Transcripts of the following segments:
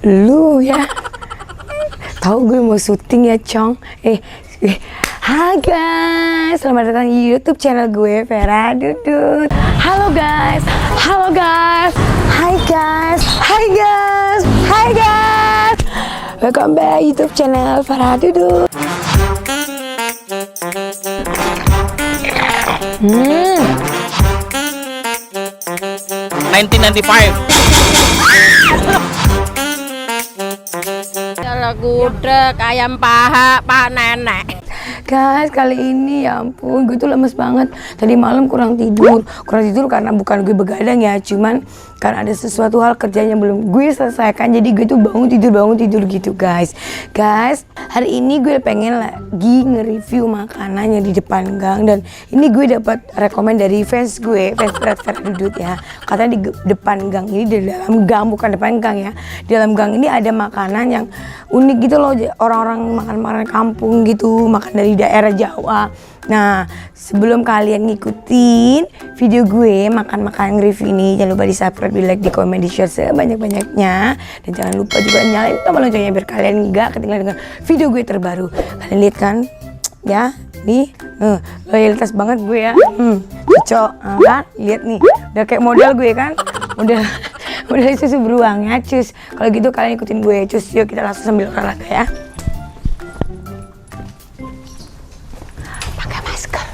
Lu ya tahu gue mau syuting ya Cong. Hai guys, selamat datang di YouTube channel gue, Vera Dudut. Halo guys, halo guys, hai guys, hai guys, hai guys. Welcome back YouTube channel Vera Dudut. 1995. Kalau gudeg, ayam paha, Pak Nenek. Guys, kali ini ya ampun, gue tuh lemes banget. Tadi malam kurang tidur karena bukan gue begadang ya, cuman kan ada sesuatu hal kerjanya belum gue selesaikan, jadi gue tuh bangun tidur gitu guys. Guys, hari ini gue pengen lagi nge-review makanan yang di depan gang, dan ini gue dapat rekomen dari fans gue, fans berat Vera Dudut ya. Katanya di depan gang ini, di dalam gang, bukan depan gang ya, di dalam gang ini ada makanan yang unik gitu loh, orang-orang makan makanan kampung gitu, makan dari daerah Jawa. Nah, sebelum kalian ngikutin video gue makan-makan review ini, jangan lupa di subscribe, di like, di komen, di share sebanyak-banyaknya, dan jangan lupa juga nyalain tombol loncengnya biar kalian nggak ketinggalan dengan video gue terbaru. Kalian lihat kan ya, nih loyalitas banget gue ya, cocok kan, lihat nih udah kayak model gue kan, model susu beruang ya cus. Kalau gitu kalian ikutin gue cus, yuk kita langsung sambil olahraga ya. Pakai masker.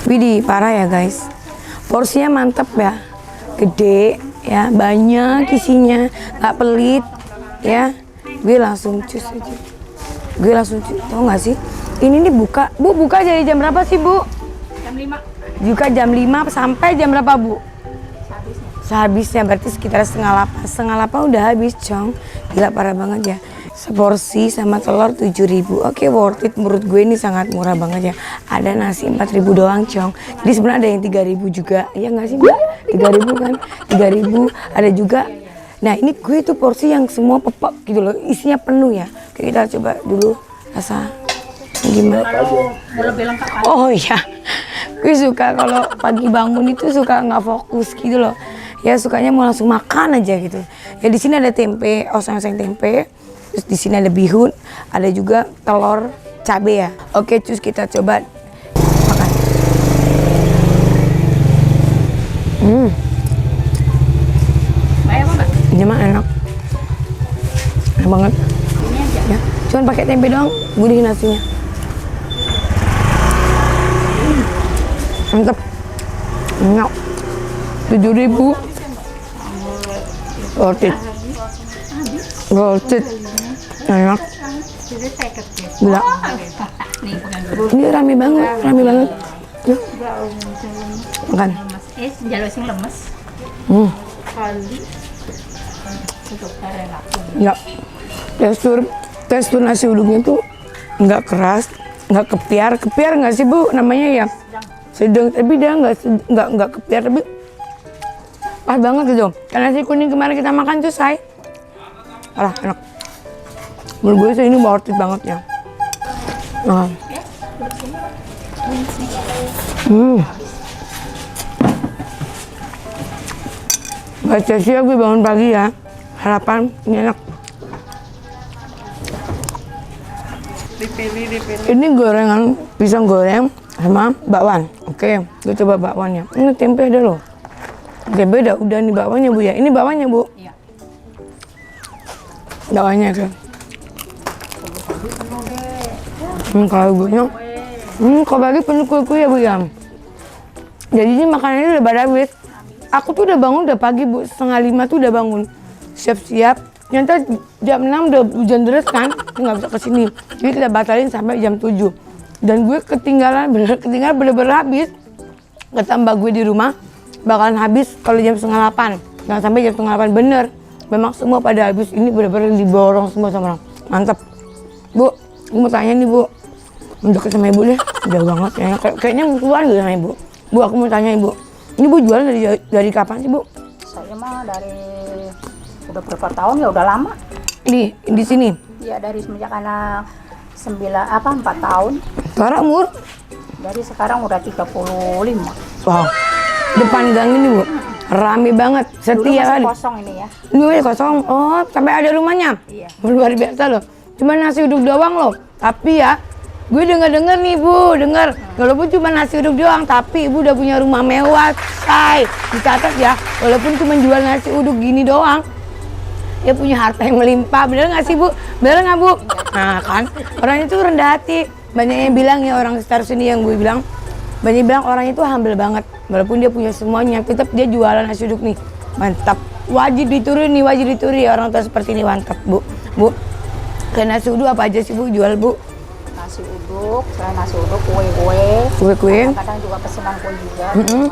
Widih, parah ya guys. Porsinya mantep ya, gede ya, banyak isinya, nggak pelit ya. Gue langsung cus aja. Gue langsung cus, tau nggak sih? Ini nih buka dari jam berapa sih Bu? Jam 5. Juga jam 5 sampai jam berapa Bu? Sehabisnya berarti sekitar setengah 8 udah habis Cong. Gila parah banget ya. Seporsi sama telur 7.000. Oke, worth it, menurut gue ini sangat murah banget ya. Ada nasi 4.000 doang Cong. Jadi sebenarnya ada yang 3.000 juga. Iya nggak sih Mbak? 3.000 kan? 3.000 ada juga. Nah ini gue tuh porsi yang semua pepek gitu loh. Isinya penuh ya. Oke, kita coba dulu rasa gimana. Lebih lengkap. Oh iya, gue suka kalau pagi bangun itu suka nggak fokus gitu loh. Ya sukanya mau langsung makan aja gitu. Ya di sini ada tempe, oseng-oseng tempe. Terus di sini ada bihun, ada juga telur cabe ya. Oke, cus kita coba makan. Bayar apa, Mbak? Ini mah enak. Enak banget. Ini aja. Ya, cuman pakai tempe doang, gurih nasinya. Mantep. Enak. 7.000. Worth it. Worth it. Enak. Gila. Ini rame banget. Yuk. Makan. Jalur sing lemes. Kali. Ya. Tekstur nasi uduknya tuh nggak keras, nggak kepiar. Kepiar nggak sih Bu namanya ya? Sedang, tapi dia nggak kepiar, tapi pas banget gitu. Karena nasi kuning kemarin kita makan tuh say. Alah, enak. Menurut gue sih ini worth it banget ya. Nah. Baca sih gue bangun pagi ya. Harapan ini enak. Ini gorengan pisang goreng sama bakwan. Oke, gue coba bakwannya. Ini tempe ada loh. Tempe udah nih bakwannya Bu ya. Ini bakwannya Bu. Iya. Bakwannya tuh. Kalau gue kalau pagi penuh kue ya Bu ya. Jadi ini makanannya udah pada habis. Aku tuh udah bangun udah pagi Bu, 4:30 tuh udah bangun. Siap-siap. Nyata jam 6 udah hujan deras kan, nggak bisa kesini. Jadi kita batalin sampai jam 7. Dan gue ketinggalan bener-bener habis. Kata mbak gue di rumah, bakalan habis kalau jam 7:30. Jangan sampai jam 7:30 bener. Memang semua pada habis, ini bener-bener diborong semua sama orang. Mantap. Bu, gue mau tanya nih Bu. Deket sama Ibu deh, jauh banget ya. Kayaknya musuhan gitu sama Ibu. Bu, aku mau tanya Ibu. Ini Bu jualan dari kapan sih Bu? Saya mah dari udah berapa tahun ya, udah lama. Di sini. Ya dari semenjak anak 4 tahun. Sekarang umur? Dari sekarang udah 35. Wow. Depan gang ini, Bu. Rame banget. Dulu Setiap masih hari. kosong ini ya. Ini masih kosong. Oh, sampai ada rumahnya. Iya. Luar biasa loh. Cuma nasi uduk doang loh. Tapi ya, gue denger nih Bu, denger. Walaupun cuma nasi uduk doang, tapi Ibu udah punya rumah mewah, say. Dicatat ya, walaupun cuma jual nasi uduk gini doang, dia punya harta yang melimpah. Bener nggak sih Bu? Bener nggak Bu? Nah kan, orang itu rendah hati. Banyak yang bilang ya, orang sekitar sini yang gue bilang, banyak yang bilang orang itu humble banget. Walaupun dia punya semuanya, tetap dia jualan nasi uduk nih. Mantap. Wajib diturunin nih, wajib diturunin ya orang tua seperti ini, mantap Bu. Bu, kayak nasi uduk apa aja sih Bu jual Bu? Nasi uduk, selain nasi uduk, kue-kue. Kue-kue. Kadang-kadang juga pesanan kue juga. Kue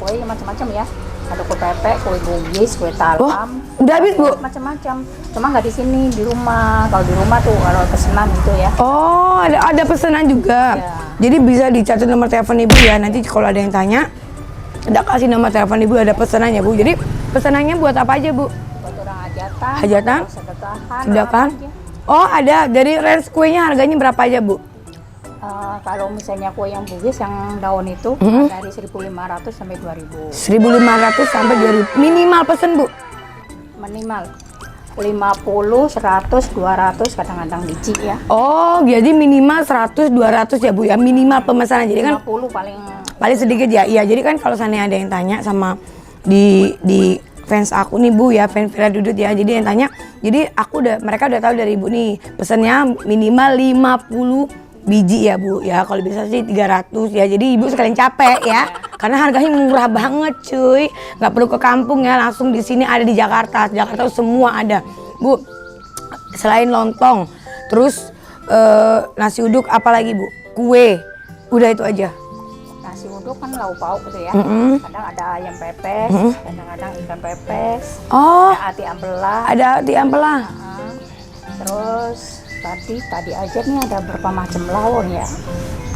kue macam-macam ya. Ada kue pepek, kue bugis, kue talam. Udah habis Bu? Macam-macam. Cuma nggak di sini, di rumah. Kalau di rumah tuh kalau pesanan gitu ya. Oh, ada pesanan juga. Ya. Jadi bisa dicatat nomor telepon Ibu ya. Nanti kalau ada yang tanya, udah kasih nomor telepon Ibu, ada pesanannya Bu. Jadi pesanannya buat apa aja Bu? Buat orang hajatan. Hajatan? Sedekahan. Sedekah? apa aja. Oh, ada. Dari range kuenya harganya berapa aja Bu? Kalau misalnya kue yang bugis yang daun itu dari 1.500 sampai 2.000 1.500 sampai 2.000. Minimal pesen Bu. minimal 50, 100, 200 kadang-kadang biji ya. Oh, jadi minimal 100, 200 ya Bu ya. Minimal pemesanan. Jadi kan 50 paling sedikit ya. Iya, jadi kan kalau seandainya ada yang tanya sama di fans aku nih Bu ya, fans Vira Dudut ya. Jadi yang tanya, jadi mereka udah tahu dari Ibu nih, pesannya minimal 50 biji ya Bu ya, kalau bisa sih 300 ya. Jadi Ibu sekalian capek ya, karena harganya murah banget cuy, nggak perlu ke kampung ya, langsung di sini ada di Jakarta semua ada Bu. Selain lontong, terus nasi uduk apalagi Bu? Kue, udah itu aja. nasi uduk kan lauk pauk gitu ya. Kadang ada ayam pepes, kadang-kadang ikan pepes, Oh, ada ati ampela. ada di ampela. Terus tadi aja nih ada berapa macam lauk ya.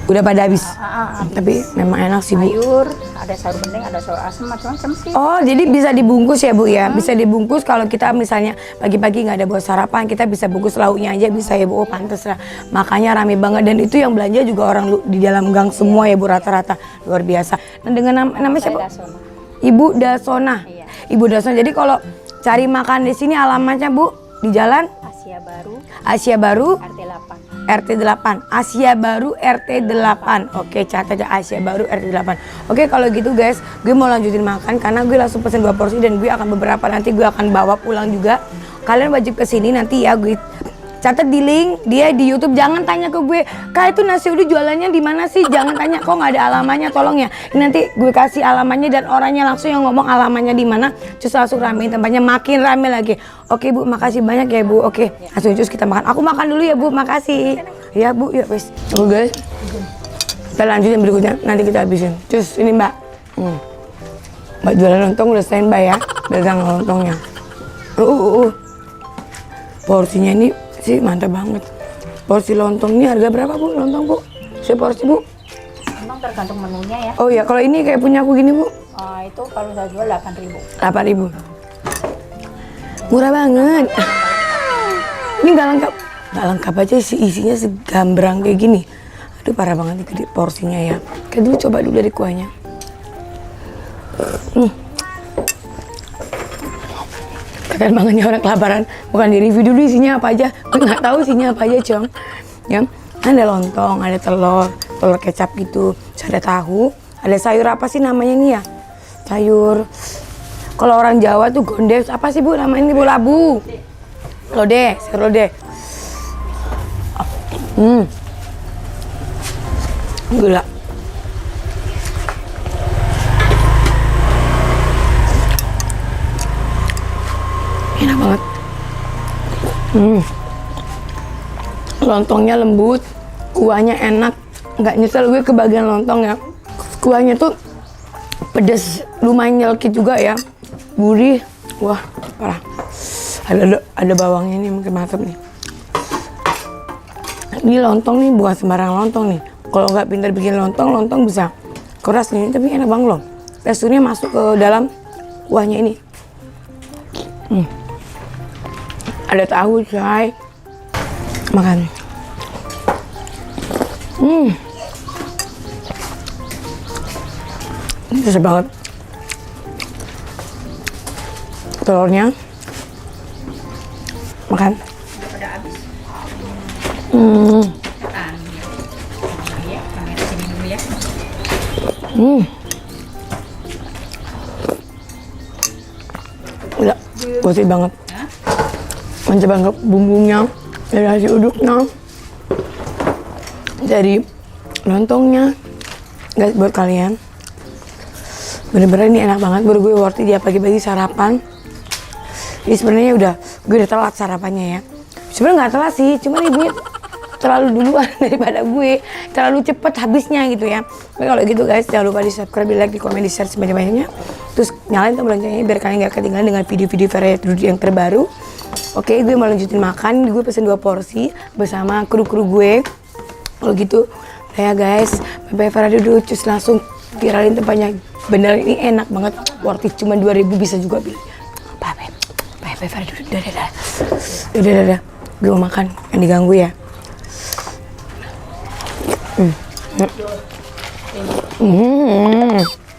Udah pada habis. Habis. Tapi memang enak sih Bu. Sayur, ada sayur bening, ada sayur asam, macam-macam sih. Oh, jadi bisa dibungkus ya Bu ya? Bisa dibungkus kalau kita misalnya pagi-pagi nggak ada buat sarapan, kita bisa bungkus lauknya aja bisa ya Bu. Oh, pantes lah. Makanya rame banget, dan itu yang belanja juga orang di dalam gang semua ya Bu, rata-rata. Luar biasa. Nah, dengan namanya siapa? Dasona. Ibu Dasona. Iya. Ibu Dasona. Jadi kalau cari makan di sini alamatnya Bu di Jalan Asia Baru, Asia Baru RT 8. RT 8, Asia Baru RT 8. Oke, catat aja Asia Baru RT 8. Oke, kalau gitu guys, gue mau lanjutin makan karena gue langsung pesen 2 porsi dan gue akan beberapa nanti gue akan bawa pulang juga. Kalian wajib kesini nanti ya, gue catat di link dia di YouTube. Jangan tanya ke gue, "Kak, itu nasi uduk jualannya di mana sih?" Jangan tanya, kok nggak ada alamannya, tolong ya. Ini nanti gue kasih alamannya dan orangnya langsung yang ngomong alamannya di mana. Terus langsung ramein tempatnya, makin rame lagi. Oke Bu, makasih banyak ya Bu. Oke, langsung terus kita makan. Aku makan dulu ya Bu, makasih. Ya Bu, yuk wes. Oke guys, kita lanjutin berikutnya. Nanti kita habisin. Terus ini Mbak, Mbak jualan lontong udah standby ya, dagang lontongnya. Porsinya ini sih mantap banget. Porsi lontong ini harga berapa Bu? Lontong Bu? Seporsi Bu? Memang tergantung menunya ya. Oh ya, kalau ini kayak punya aku gini Bu, Itu kalau saya jual 8.000. 8.000. Murah banget. Ini nggak lengkap aja sih, isinya segambrang kayak gini. Aduh parah banget nih gede porsinya ya. Kayak dulu coba dulu dari kuahnya. Keren banget nih orang kelaparan. Bukan di review dulu isinya apa aja. Gue nggak tahu isinya apa aja Cong. Ya, ada lontong, ada telur kecap gitu, ada tahu, ada sayur apa sih namanya nih ya? Sayur. Kalau orang Jawa tuh gondes, apa sih Bu namanya ini Bu? Labu. Lodeh, sayur lodeh. Gula. Enak banget. Lontongnya lembut, kuahnya enak, nggak nyesel gue kebagian lontong ya. Kuahnya tuh pedas, lumayan nyelkit juga ya, gurih, wah parah. Ada bawangnya nih, mungkin mantap nih. Ini lontong nih bukan sembarang lontong nih. Kalau nggak pintar bikin lontong bisa keras nih, tapi enak banget loh. Teksturnya masuk ke dalam kuahnya ini. Ada tahu, coy. Makan. Ini bisa banget. Telurnya. Makan. Udah habis. Ya, kamera sini dulu ya. Udah, worth it banget. Mantap banget bumbunya, dari nasi uduknya, dari lontongnya. Guys, buat kalian, bener-bener ini enak banget. Baru gue worth it ya pagi-pagi sarapan. Jadi sebenarnya gue udah telat sarapannya ya. Sebenarnya nggak telat sih, cuman ibunya terlalu duluan daripada gue, terlalu cepet habisnya gitu ya. Tapi kalau gitu guys, jangan lupa di subscribe, di like, di komen, di share sebanyak-banyaknya. Terus nyalain tombol loncengnya biar kalian gak ketinggalan dengan video-video variety yang terbaru. Oke, gue mau lanjutin makan. Gue pesen 2 porsi bersama kru-kru gue. Kalau gitu, udah ya guys. Bye-bye Farah dulu, cus langsung viralin tempatnya. Bener ini enak banget, worth it, cuma 2.000 bisa juga beli. Bye-bye. Bye-bye Farah dulu, dadah. Gue mau makan, yang diganggu ya.